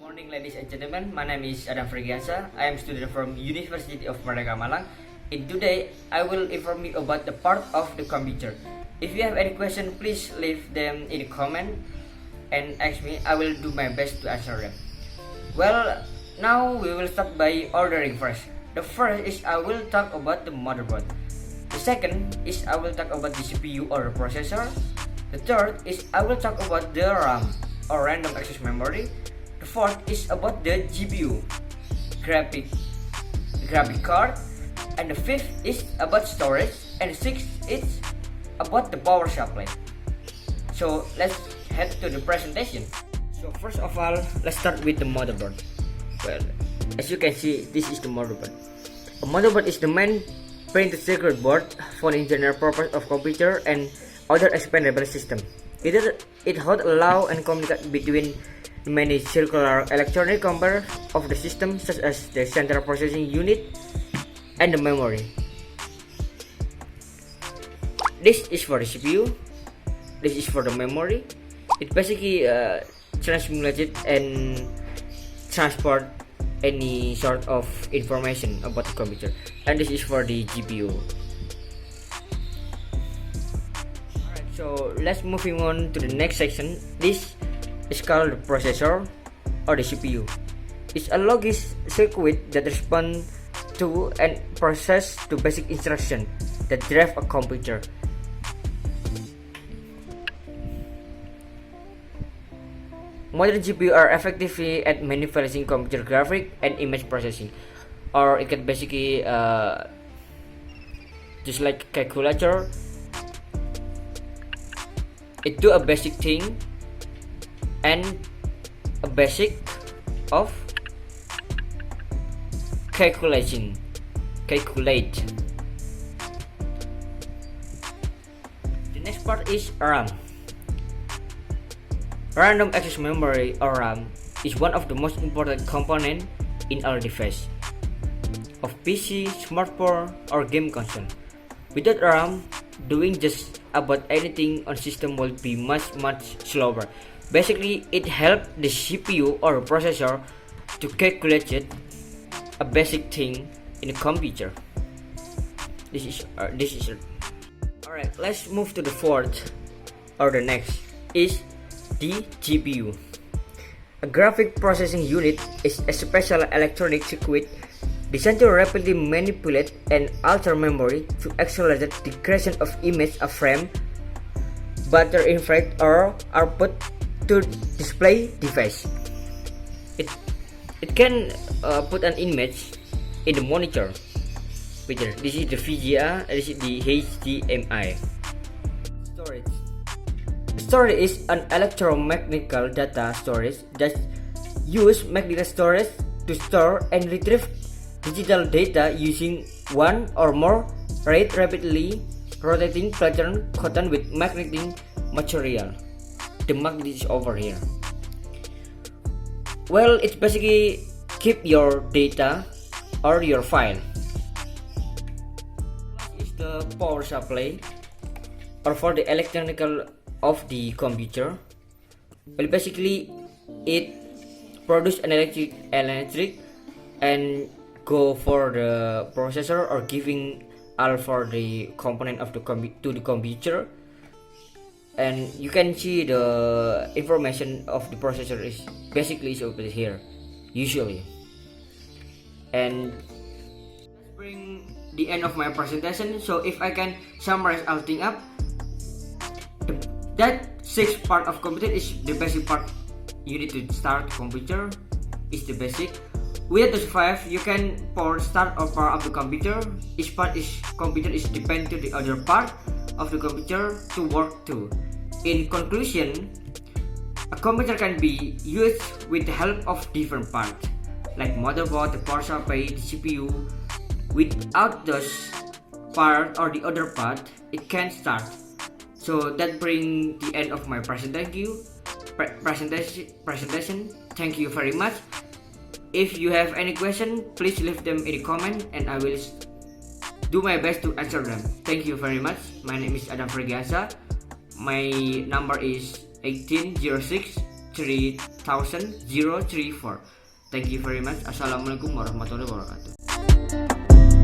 Morning, ladies and gentlemen. My name is Virgiansa. I am student from University of Mereka, Malang. And today, I will inform you about the part of the computer. If you have any question, please leave them in the comment and ask me. I will do my best to answer them. Well, now we will start by ordering first. The first is I will talk about the motherboard. The second is I will talk about the CPU or the processor. The third is I will talk about the RAM or random access memory. The fourth is about the GPU, graphic card, and the fifth is about storage, and the sixth is about the power supply. So let's head to the presentation. So first of all, let's start with the motherboard. Well, as you can see, this is the motherboard. A motherboard is the main printed circuit board for the general purpose of computer and other expandable system. It holds allow and communicate between many circular electronic components of the system, such as the central processing unit and the memory. This is for the CPU. This is for the memory. It basically transmutated and transport any sort of information about the computer. And this is for the GPU. Alright, so let's moving on to the next section. This is called the processor or the CPU. It's a logic circuit that responds to and process to basic instructions that drive a computer. Modern GPU are effectively at manipulating computer graphic and image processing, or it can basically just like a calculator. It do a basic thing and a basic of calculate. The next part is RAM. Random access memory or RAM is one of the most important components in our device of PC, smartphone or game console. Without RAM, doing just about anything on system will be much slower. Basically, it helps the CPU or processor to calculate a basic thing in a computer. This is it. Alright, let's move to the fourth or the next is the GPU. A graphic processing unit is a special electronic circuit designed to rapidly manipulate and alter memory to accelerate the creation of image, a frame, buffer, infrared or output to display device. It can put an image in the monitor. This is the VGA, this is the HDMI. Storage is an electromechanical data storage that uses magnetic storage to store and retrieve digital data using one or more rapidly rotating pattern cotton with magnetic material. The magnet is over here. Well, it's basically keep your data or your file. Is the power supply or for the electronical of the computer. Well, basically it produce an electric and go for the processor or giving all for the component of the to the computer. And you can see the information of the processor is basically over here usually. And let's bring the end of my presentation. So if I can summarize everything up, that sixth part of computer is the basic part. You need to start computer is the basic. With the five, you can start or power up the computer. Each part is computer is depend to the other part of the computer to work too. In conclusion, a computer can be used with the help of different parts like motherboard, the power supply, the CPU. Without those part or the other part, it can't start. So that brings the end of my presentation. Thank you very much. If you have any question, please leave them in the comment and I will do my best to answer them. Thank you very much. My name is Virgiansa. My number is 1806 3034. Thank you very much. Assalamualaikum warahmatullahi wabarakatuh.